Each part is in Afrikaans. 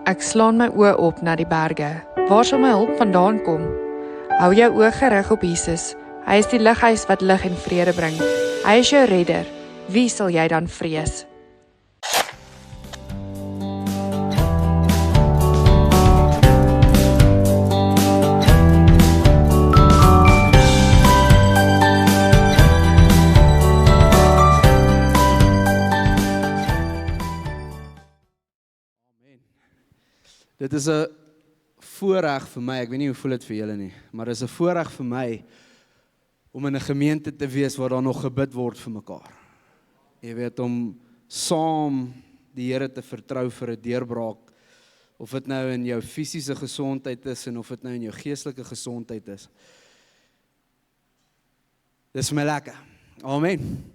Ek slaan my oë op na die berge. Waar sal my hulp vandaan kom? Hou jou oë gerig op Jesus. Hy is die lighuis wat lig en vrede bring. Hy is jou redder. Wie sal jy dan vrees? Dit is 'n voorreg vir my, ek weet nie hoe voel dit vir julle nie, maar dit is 'n voorreg vir my om in 'n gemeente te wees waar daar nog gebid word vir mekaar. Jy weet, om saam die Here te vertrou vir 'n deurbraak, of dit nou in jou fisiese gesondheid is en of dit nou in jou geestelike gesondheid is. Dis my lekker. Amen.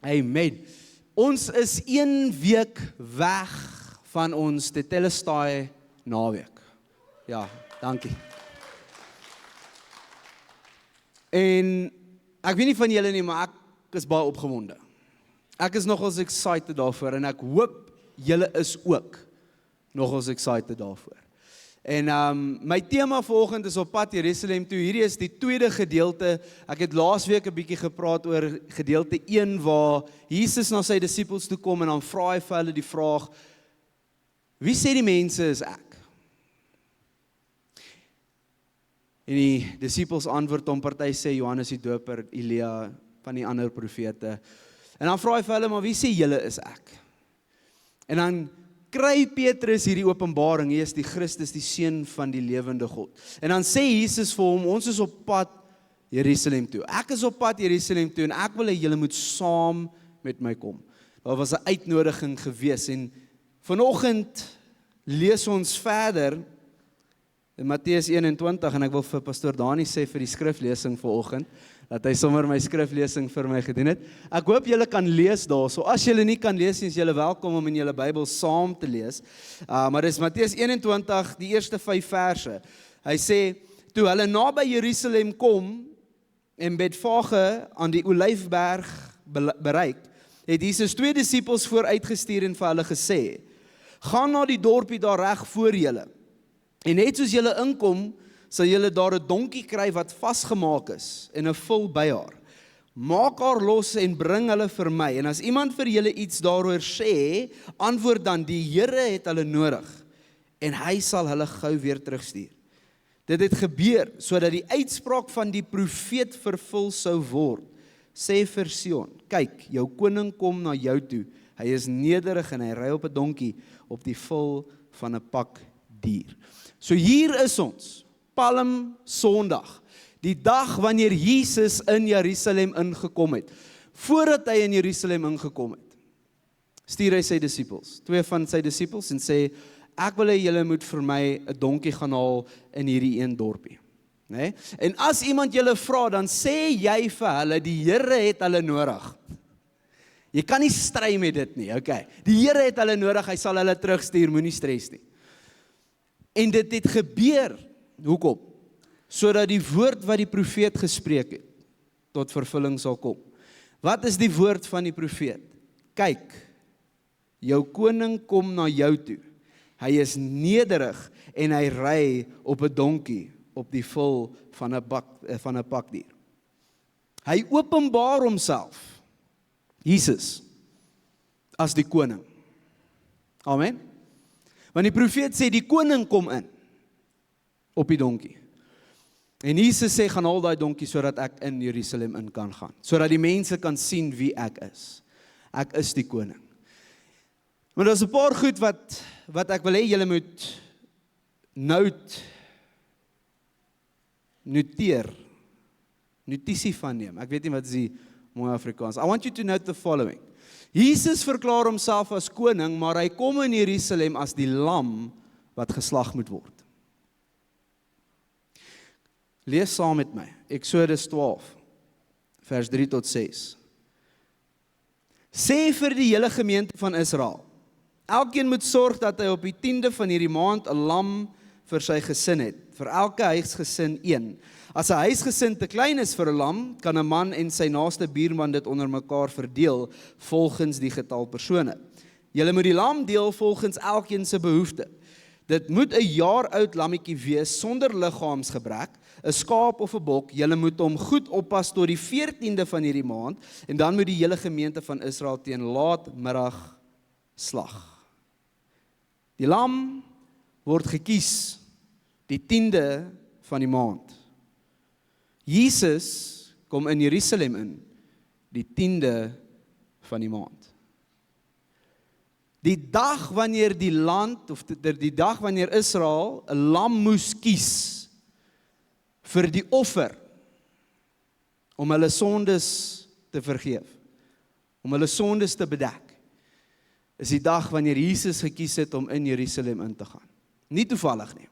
Amen. Ons is 1 week weg van ons Tetelestai naweek. Ja, dankie. En ek weet nie van julle nie, maar ek is baie opgewonde. Ek is nogals excited daarvoor en ek hoop julle is ook nogals excited daarvoor. En my tema vanoggend is op pad Jerusalem toe. Hierdie is die tweede gedeelte. Ek het laasweek 'n bietjie gepraat oor gedeelte 1 waar Jesus na sy disippels toe kom en dan vra hy vir hulle die vraag: wie sê die mense is ek? En die disippels antwoord hom, party sê Johannes die Doper, Elia, van die ander profete. En dan vra hy vir hulle, maar wie sê julle is ek? En dan kry Petrus hierdie openbaring, hy is die Christus, die seun van die lewende God. En dan sê Jesus vir hom, ons is op pad Jerusalem toe. Ek is op pad Jerusalem toe en ek wil hê julle moet saam met my kom. Daar was 'n uitnodiging gewees en vanoggend lees ons verder in Matteus 21 en ek wil vir pastoor Dani sê vir die skriflesing vanoggend dat hy sommer my skriflesing vir my gedoen het. Ek hoop julle kan lees daarso. As julle nie kan lees nie, is julle welkom om in julle Bybel saam te lees. Maar dis Matteus 21, die eerste 5 verse. Hy sê, toe hulle naby Jerusalem kom en Betfage aan die Olyfberg bereik, het Jesus 2 disippels vooruitgestuur en vir hulle gesê: gaan na die dorpie daar reg voor julle. En net soos julle inkom, sal julle daar 'n donkie kry wat vasgemaak is en 'n vul by haar. Maak haar los en bring hulle vir my. En as iemand vir julle iets daaroor sê, antwoord dan: die Here het hulle nodig en hy sal hulle gou weer terugstuur. Dit het gebeur sodat die uitspraak van die profeet vervul sou word. Sê vir Sion: kyk, jou koning kom na jou toe. Hy is nederig en hy ry op 'n donkie op die vul van 'n pak dier. So hier is ons, Palm Sondag, die dag wanneer Jesus in Jerusalem ingekom het. Voordat hy in Jerusalem ingekom het, stuur hy sy disippels, 2 van sy disippels en sê: ek wil hê julle moet vir my 'n donkie gaan haal in hierdie een dorpie. Nee? En as iemand julle vra, dan sê jy vir hulle: die Here het hulle nodig. Jy kan nie stry met dit nie, okay. Die Here het hulle nodig, hy sal hulle terugstuur, moenie stres nie. En dit het gebeur, hoekom? Sodat die woord wat die profeet gespreek het, tot vervulling sal kom. Wat is die woord van die profeet? Kyk, jou koning kom na jou toe. Hy is nederig en hy ry op 'n donkie, op die vul van 'n pakdier. Hy openbaar homself, Jesus, as die koning. Amen. Want die profeet sê, die koning kom in, op die donkie. En Jesus sê, gaan al daai donkie, sodat ek in Jerusalem in kan gaan. Sodat die mense kan sien wie ek is. Ek is die koning. Maar daar is 'n paar goed wat ek wil hê julle moet notisie van neem. Ek weet nie wat is die mooi Afrikaans. I want you to note the following. Jesus verklaar homself as koning, maar hy kom in Jerusalem as die lam wat geslag moet word. Lees saam met my, Exodus 12, vers 3 tot 6. Sê vir die hele gemeente van Israel: elkeen moet sorg dat hy op die 10de van hierdie maand 'n lam vir sy gesin het, vir elke huisgesin 1. As 'n huisgesin te klein is vir 'n lam, kan 'n man en sy naaste buurman dit onder mekaar verdeel volgens die getal persone. Julle moet die lam deel volgens elkeen se behoefte. Dit moet 'n jaar oud lammetjie wees sonder liggaamsgebrek, 'n skaap of 'n bok. Julle moet hom goed oppas tot die 14de van hierdie maand en dan moet die hele gemeente van Israel teen laatmiddag slag. Die lam word gekies die 10de van die maand. Jesus kom in Jerusalem in die 10de van die maand. Die dag wanneer die land, of die dag wanneer Israel 'n lam moes kies vir die offer, om hulle sondes te vergeef, om hulle sondes te bedek, is die dag wanneer Jesus gekies het om in Jerusalem in te gaan. Nie toevallig nie.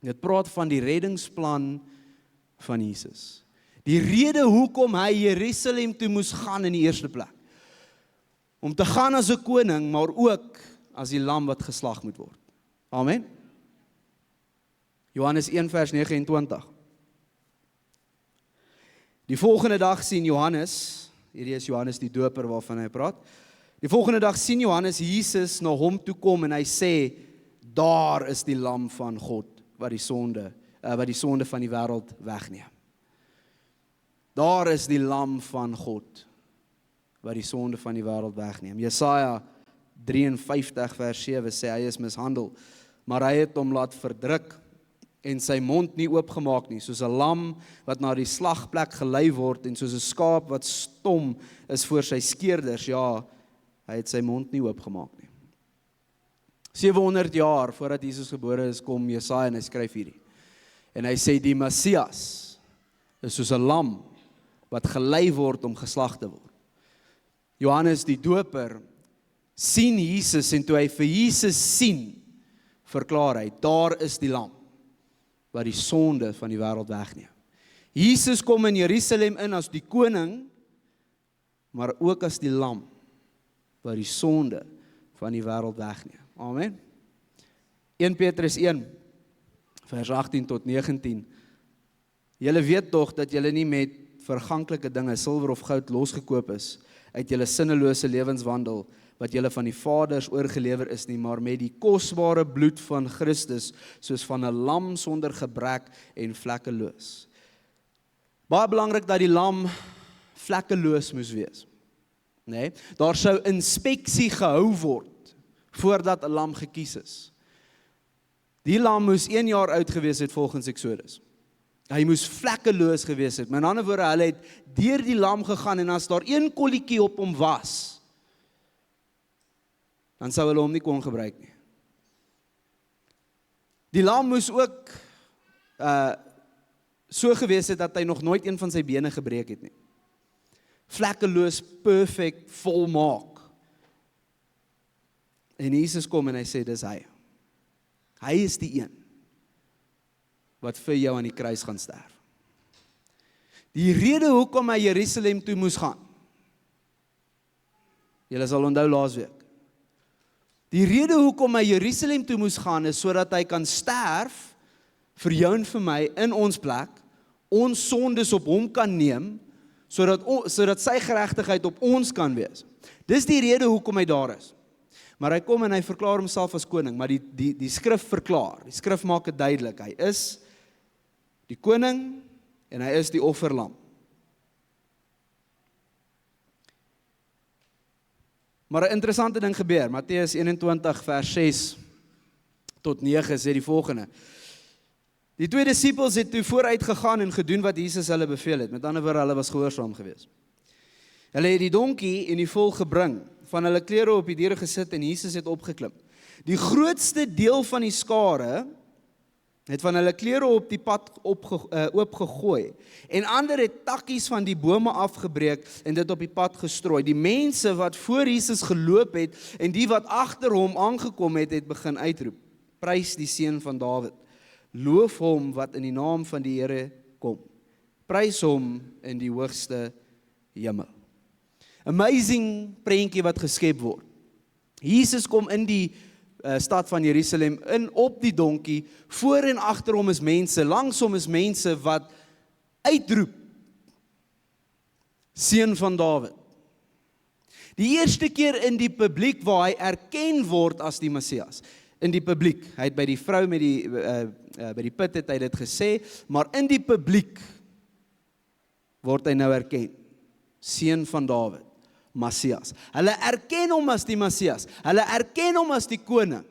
Dit praat van die reddingsplan van Jesus. Die rede hoekom hy Jerusalem toe moes gaan in die eerste plek. Om te gaan as 'n koning, maar ook as die lam wat geslag moet word. Amen. Johannes 1 vers 29. Die volgende dag sien Johannes, hierdie is Johannes die doper waarvan hy praat, die volgende dag sien Johannes Jesus na hom toe kom en hy sê, daar is die lam van God, wat die sonde van die wêreld wegneem. Daar is die lam van God, wat die sonde van die wêreld wegneem. Jesaja 53 vers 7 sê hy is mishandel, maar hy het hom laat verdruk en sy mond nie oopgemaak nie, soos 'n lam wat na die slagplek gelei word en soos 'n skaap wat stom is voor sy skeerders. Ja, hy het sy mond nie oopgemaak nie. 700 jaar voordat Jesus gebore is, kom Jesaja en hy skryf hierdie. En hy sê die Messias is soos 'n lam wat gelei word om geslag te word. Johannes die doper sien Jesus en toe hy vir Jesus sien, verklaar hy, daar is die lam wat die sonde van die wêreld wegneem. Jesus kom in Jerusalem in as die koning, maar ook as die lam wat die sonde van die wêreld wegneem. Amen. 1 Petrus 1 vers 18 tot 19. Julle weet tog dat julle nie met verganklike dinge, silwer of goud losgekoop is uit julle sinnelose lewenswandel wat julle van die vaders oorgelewer is nie, maar met die kosbare bloed van Christus, soos van 'n lam sonder gebrek en vlekkeloos. Baie belangrik dat die lam vlekkeloos moes wees. Nee, daar sou inspeksie gehou word voordat 'n lam gekies is. Die lam moes 1 jaar oud gewees het volgens Exodus. Hy moes vlekkeloos gewees het. Met ander woorde, hulle het deur die lam gegaan en as daar een kolletjie op hom was, dan sou hulle hom nie kon gebruik nie. Die lam moes ook so gewees het dat hy nog nooit een van sy bene gebreek het nie. Vlekkeloos, perfect, volmaak. En Jesus kom en hy sê, dis hy. Hy is die een wat vir jou aan die kruis gaan sterf. Die rede hoekom hy Jerusalem toe moes gaan, julle sal onthou laasweek, die rede hoekom hy Jerusalem toe moes gaan is sodat hy kan sterf vir jou en vir my in ons plek, ons sondes op hom kan neem, sodat sy geregtigheid op ons kan wees. Dis die rede hoekom hy daar is. Maar hy kom en hy verklaar homself as koning, maar die skrif verklaar, die skrif maak dit duidelik, hy is die koning en hy is die offerlam. Maar 'n interessante ding gebeur, Matteus 21 vers 6 tot 9 sê die volgende. Die 2 disippels het toe vooruit gegaan en gedoen wat Jesus hulle beveel het. Met ander woorde, hulle was gehoorsaam geweest. Hulle het die donkie en die volk gebring, van hulle klere op die diere gesit en Jesus het opgeklim. Die grootste deel van die skare het van hulle klere op die pad oopgegooi en ander het takkies van die bome afgebreek en dit op die pad gestrooi. Die mense wat voor Jesus geloop het en die wat agter hom aangekom het, het begin uitroep, prys die seun van Dawid, loof hom wat in die naam van die Here kom, prys hom in die hoogste hemel. Amazing prentjie wat geskep word. Jesus kom in die stad van Jerusalem in op die donkie, voor en agter hom is mense, langs hom is mense wat uitroep, seun van Dawid. Die eerste keer in die publiek waar hy erken word as die Messias. in die publiek. Hy het by die vrou met by die put het hy dit gesê, maar in die publiek word hy nou erken. Seun van Dawid, Messias. Hulle erken hom as die Messias. Hulle erken hom as die koning.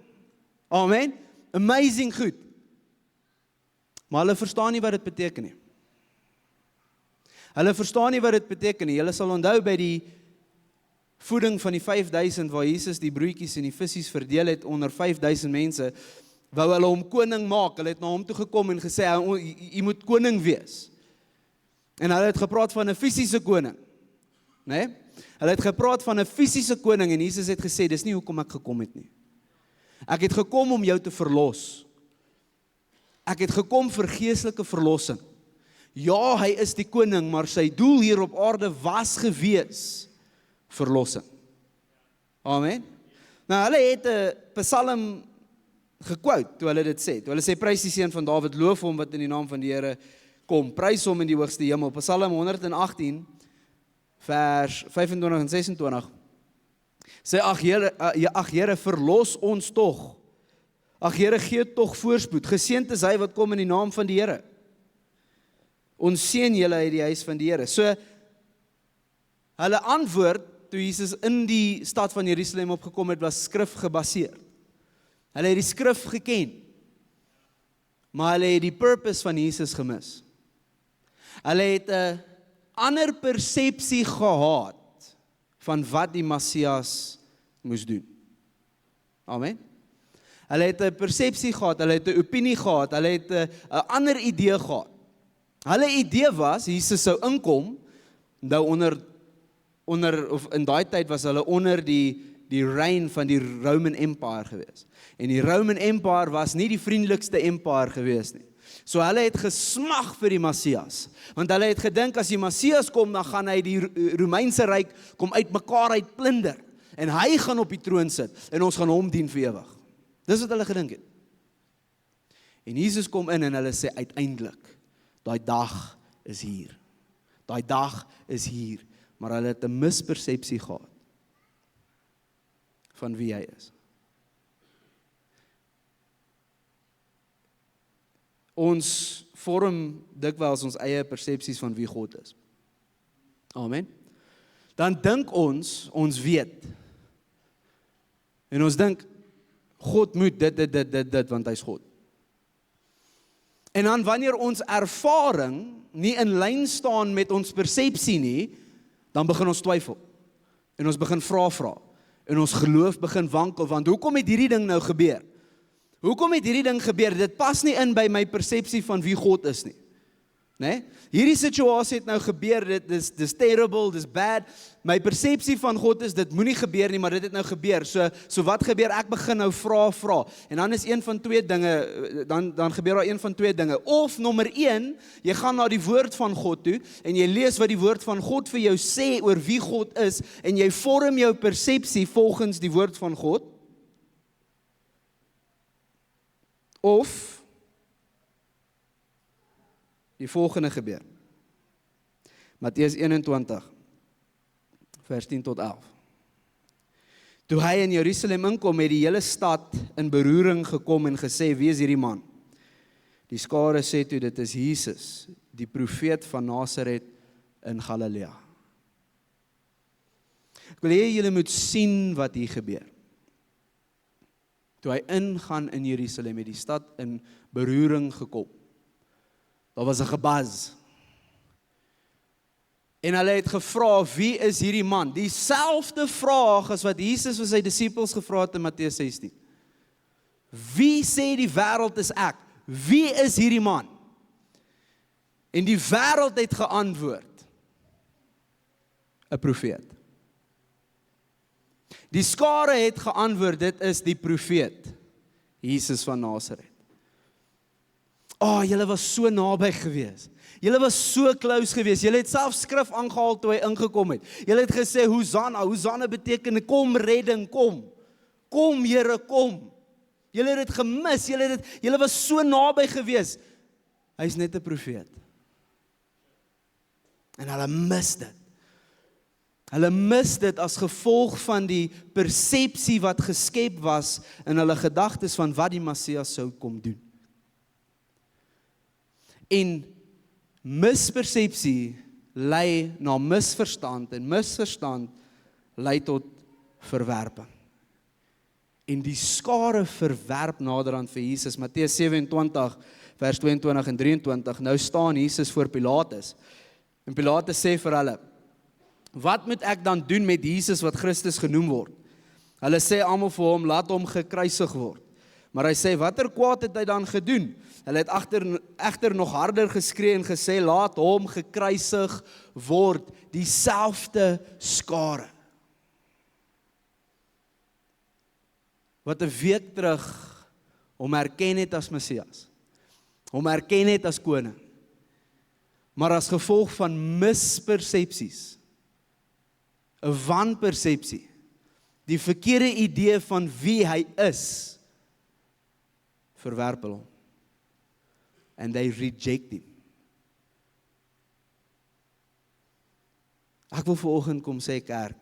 Amen. Amazing goed. Maar hulle verstaan nie wat dit beteken nie. Hulle verstaan nie wat dit beteken nie. Julle sal onthou by die voeding van die 5000 waar Jesus die broodjies en die visse verdeel het onder 5000 mense, wou hulle hom koning maak. Hulle het na hom toe gekom en gesê, jy moet koning wees. En hulle het gepraat van 'n fisiese koning. Né? Hulle het gepraat van 'n fisiese koning en Jesus het gesê, dis nie hoekom ek gekom het nie. Ek het gekom om jou te verlos. Ek het gekom vir geestelike verlossing. Ja, hy is die koning, maar sy doel hier op aarde was gewees verlossing. Amen. Nou, hulle het 'n Psalm gequote toe hulle dit sê. Toe hulle sê, prys die seun van Dawid, loof hom wat in die naam van die Here kom. Prys hom in die hoogste hemel. Psalm 118, vers 25 en 26. Sê, ag Here, verlos ons tog. Ag Here, gee tog voorspoed. Geseënd is hy wat kom in die naam van die Here. Ons seën julle uit die huis van die Here. So, hulle antwoord, toe Jesus in die stad van Jerusalem opgekom het, was skrif gebaseer. Hulle het die skrif geken, maar hulle het die purpose van Jesus gemis. Hulle het 'n ander persepsie gehad van wat die Messias moes doen. Amen. Hulle het 'n persepsie gehad, hulle het 'n opinie gehad, hulle het 'n ander idee gehad. Hulle idee was, Jesus sou inkom, nou of in daai tyd was hulle onder die reign van die Roman Empire gewees. En die Roman Empire was nie die vriendelikste empire gewees nie. So hulle het gesmag vir die Messias, want hulle het gedink as die Messias kom, dan gaan hy die Romeinse ryk kom uitmekaar uit plunder, en hy gaan op die troon sit, en ons gaan hom dien vir ewig. Dis wat hulle gedink het. En Jesus kom in en hulle sê uiteindelik, daai dag is hier. Daai dag is hier, maar hulle het 'n mispersepsie gehad van wie hy is. Ons vorm dikwels ons eie persepsies van wie God is. Amen. Dan dink ons weet. En ons dink, God moet dit, want hy is God. En dan wanneer ons ervaring nie in lyn staan met ons persepsie nie, dan begin ons twyfel. En ons begin vra. En ons geloof begin wankel, want hoekom het hierdie ding nou gebeur? Hoekom het hierdie ding gebeur? Dit pas nie in by my persepsie van wie God is nie. Nee? Hierdie situasie het nou gebeur, dis terrible, dis bad. My persepsie van God is, dit moenie gebeur nie, maar dit het nou gebeur. So wat gebeur? Ek begin nou vra. En dan is een van twee dinge, dan gebeur daar een van twee dinge. Of nommer 1, jy gaan na die woord van God toe, en jy lees wat die woord van God vir jou sê oor wie God is, en jy vorm jou persepsie volgens die woord van God. Of die volgende gebeur. Matteus 21, vers 10 tot 11. Toe hy in Jerusalem inkom, het die hele stad in beroering gekom en gesê, wie is hierdie man? Die skare sê toe, dit is Jesus, die profeet van Nasaret in Galilea. Ek wil hê julle moet sien wat hier gebeur. Toe hy ingaan in Jerusalem, het die stad in beroering gekom. Daar was 'n gebaz. En hulle het gevra, wie is hierdie man? Dieselfde vraag as wat Jesus vir sy disippels gevra het in Matteus 16. Wie sê die wêreld is ek? Wie is hierdie man? En die wêreld het geantwoord, 'n profeet. Die skare het geantwoord, dit is die profeet, Jesus van Nasaret. Julle was so naby gewees. Julle was so close gewees. Julle het self skrif aangehaal toe hy ingekom het. Julle het gesê, Hosanna beteken, kom redding, kom. Kom Here, kom. Julle het dit gemis, julle was so naby gewees. Hy is net 'n profeet. En hulle mis dit. Hulle mis dit as gevolg van die persepsie wat geskep was in hulle gedagtes van wat die Messias sou kom doen. En mispersepsie lei na misverstand en misverstand lei tot verwerping. En die skare verwerp naderhand vir Jesus. Matteus 27 vers 22 en 23. Nou staan Jesus voor Pilatus. En Pilatus sê vir hulle: "Wat moet ek dan doen met Jesus wat Christus genoem word?" Hulle sê almal vir hom: "Laat hom gekruisig word." Maar hy sê: "Watter kwaad het hy dan gedoen?" Hulle het egter nog harder geskree en gesê: "Laat hom gekruisig word." Dieselfde skare. Wat 'n week terug hom erken het as Messias, hom erken het as koning, maar as gevolg van mispersepsies, 'n wanpersepsie, die verkeerde idee van wie hy is, verwerp hulle hom. And they reject him. Ek wil vanoggend kom sê, kerk,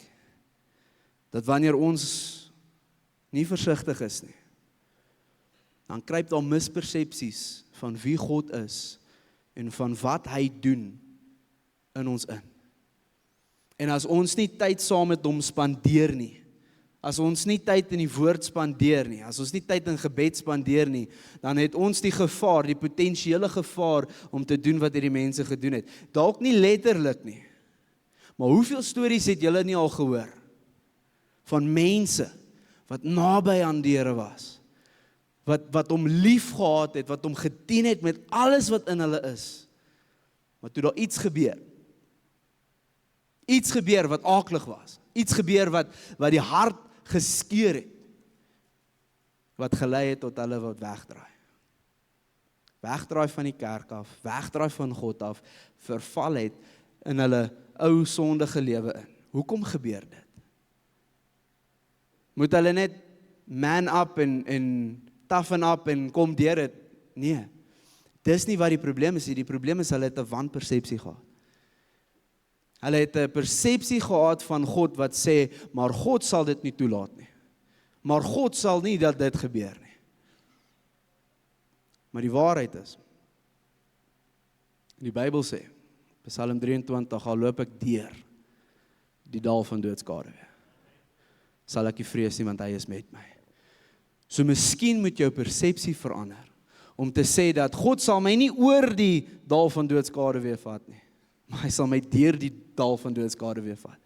dat wanneer ons nie versigtig is nie, dan kruip daar mispersepsies van wie God is en van wat hy doen in ons in. En as ons nie tyd saam met hom spandeer nie, as ons nie tyd in die woord spandeer nie, as ons nie tyd in gebed spandeer nie, dan het ons die gevaar, die potensiële gevaar om te doen wat hierdie mense gedoen het. Dalk nie letterlik nie, maar hoeveel stories het julle nie al gehoor van mense wat naby aan die Here was, wat hom lief gehad het, wat hom gedien het met alles wat in hulle is, maar toe daar iets gebeur wat aaklig was, iets gebeur wat die hart geskeur het, wat gelei het tot hulle wat wegdraai van die kerk af, wegdraai van God af, verval het in hulle ou sondige lewe in. Hoekom gebeur dit? Moet hulle net man up en toughen up en kom deur dit? Nee, dis nie wat die probleem is. Die probleem is hulle het 'n wanpersepsie gehad. Hulle het 'n persepsie gehad van God wat sê, maar God sal dit nie toelaat nie. Maar God sal nie dat dit gebeur nie. Maar die waarheid is, die Bybel sê, Psalm 23, al loop ek deur die dal van doodskade weer, sal ek nie vrees nie, want hy is met my. So miskien moet jou persepsie verander, om te sê dat God sal my nie oor die dal van doodskade weer vat nie, maar hy sal my deur die dal van doodskade weer vat.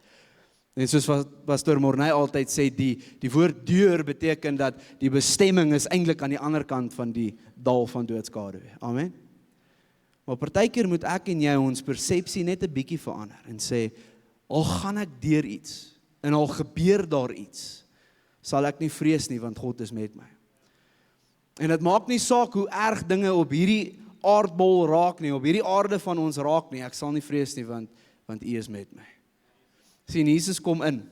En soos wat Pastor Morney altyd sê, die woord deur beteken dat die bestemming is eintlik aan die ander kant van die dal van doodskade weer. Amen. Maar partykeer moet ek en jy ons persepsie net 'n bietjie verander en sê, al gaan ek deur iets en al gebeur daar iets, sal ek nie vrees nie, want God is met my. En dit maak nie saak hoe erg dinge op hierdie aardbol raak nie, op hierdie aarde van ons raak nie, ek sal nie vrees nie, want U is met my. Sien, Jesus kom in.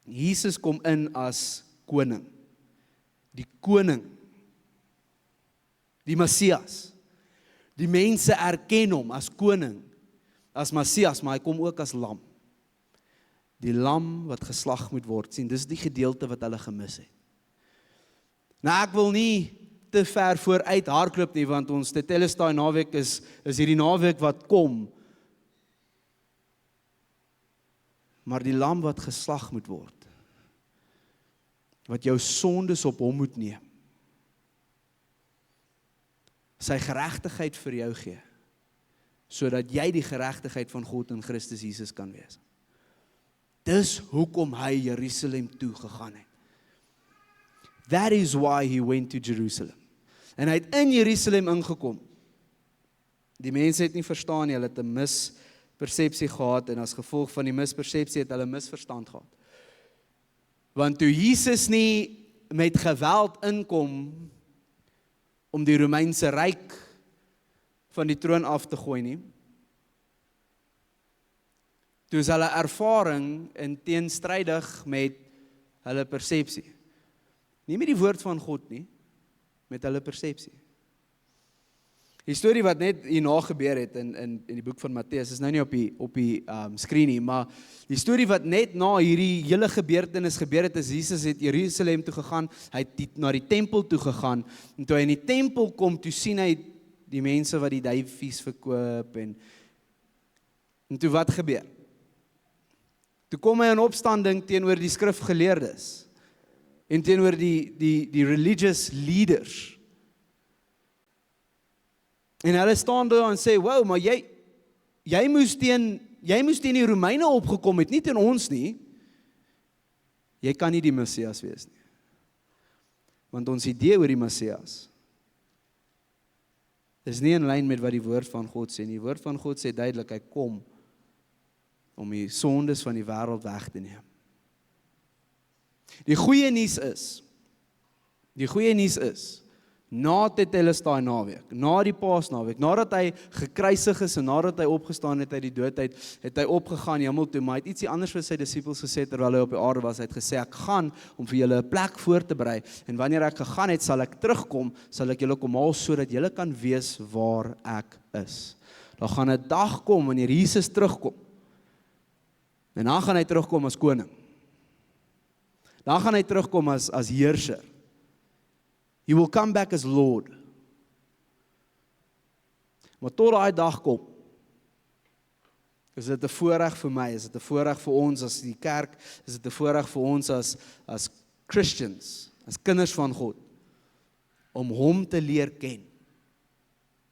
Jesus kom in as koning. Die koning. Die Messias. Die mense erken hom as koning, as Messias, maar hy kom ook as lam. Die lam wat geslag moet word. Sien, dis die gedeelte wat hulle gemis het. Nou ek wil nie te ver vooruit hardloop nie, want ons Tetelestai naweek is hierdie naweek wat kom. Maar die lam wat geslag moet word, wat jou sondes op hom moet neem, sy geregtigheid vir jou gee, sodat jy die geregtigheid van God in Christus Jesus kan wees. Dis hoekom hy Jerusalem toe gegaan het. That is why he went to Jerusalem. En hy het in Jerusalem ingekom. Die mense het nie verstaan nie, hulle het 'n mispersepsie gehad, en as gevolg van die mispersepsie het hulle misverstand gehad. Want toe Jesus nie met geweld inkom om die Romeinse ryk van die troon af te gooi nie, toe is hulle ervaring in teenstrydig met hulle persepsie. Nie met die woord van God nie, met hulle persepsie. Die storie wat net hierna gebeur het in die boek van Matteus, is nou nie op die skreen nie, maar die storie wat net na hierdie hele gebeurtenis gebeur het, is Jesus het Jerusalem toe gegaan, hy het na die tempel toe gegaan, en toe hy in die tempel kom, toe sien hy die mense wat die duifies verkoop, en toe wat gebeur? Toe kom hy in opstanding teenoor die skrifgeleerdes, en teenoor die religious leaders, en hulle staan daar en sê, wow, maar jy moes teen die Romeine opgekom het, nie teen ons nie. Jy kan nie die Messias wees nie. Want ons idee oor die Messias is nie in lyn met wat die woord van God sê nie. Die woord van God sê duidelik, hy kom om die sondes van die wêreld weg te neem. Die goeie nuus is, na Tetelestai naweek, na die Paasnaweek, nadat hy gekruisig is en nadat hy opgestaan het uit die dood uit, het hy opgegaan hemel toe, maar hy het ietsie anders vir sy disippels gesê terwyl hy op die aarde was. Hy het gesê, ek gaan om vir julle 'n plek voor te berei, en wanneer ek gegaan het, sal ek terugkom, sal ek julle kom haal, sodat julle kan weet waar ek is. Daar gaan 'n dag kom wanneer Jesus terugkom, en dan gaan hy terugkom as koning. Dan gaan hy terugkom as heerser. He will come back as Lord. Maar tot daai dag kom, is dit 'n voorreg vir my, is dit 'n voorreg vir ons as die kerk, is dit 'n voorreg vir ons as Christians, as kinders van God, om hom te leer ken.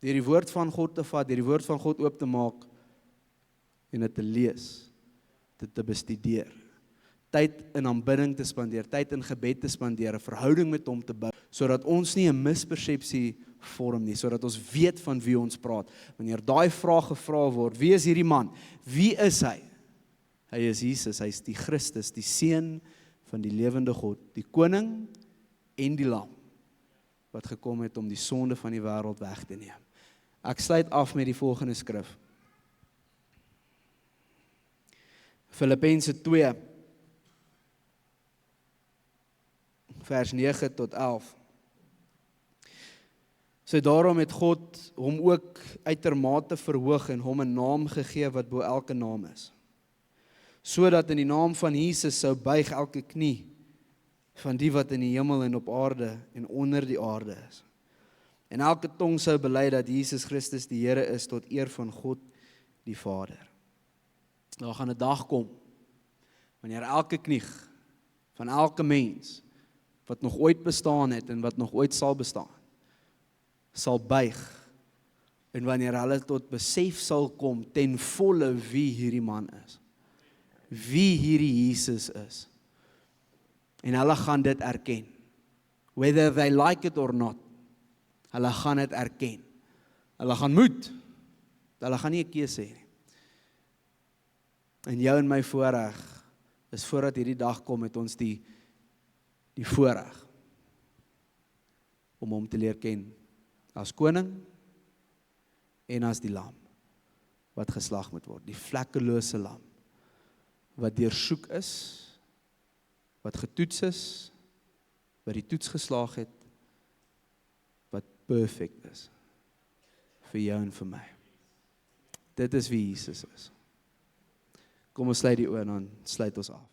Deur die woord van God te vat, deur die woord van God oop te maak, en dit te lees, dit te bestudeer, tyd in aanbidding te spandeer, tyd in gebed te spandeer, 'n verhouding met hom te bou, sodat ons nie 'n mispersepsie vorm nie, sodat ons weet van wie ons praat. Wanneer daai vraag gevra word, wie is hierdie man? Wie is hy? Hy is Jesus, hy is die Christus, die Seun van die lewende God, die koning en die lam, wat gekom het om die sonde van die wêreld weg te neem. Ek sluit af met die volgende skrif. Filippense 2, vers 9 tot 11. So daarom het God hom ook uitermate verhoog en hom 'n naam gegee wat bo elke naam is, sodat in die naam van Jesus sou buig elke knie van die wat in die hemel en op aarde en onder die aarde is, en elke tong sou bely dat Jesus Christus die Here is, tot eer van God die Vader. Daar gaan 'n dag kom wanneer elke knie van elke mens wat nog ooit bestaan het en wat nog ooit sal bestaan, sal buig, en wanneer hulle tot besef sal kom ten volle wie hierdie man is, wie hierdie Jesus is, en hulle gaan dit erken, whether they like it or not, hulle gaan dit erken, hulle gaan moet, hulle gaan nie 'n keuse hê nie, en jou en my voorreg is voordat hierdie dag kom, het ons die voorreg om hom te leer ken as koning en as die lam wat geslag moet word, die vlekkelose lam wat deursoek is, wat getoets is, wat die toets geslaag het, wat perfect is vir jou en vir my. Dit is wie Jesus is. Kom ons sluit die oë en dan sluit ons af.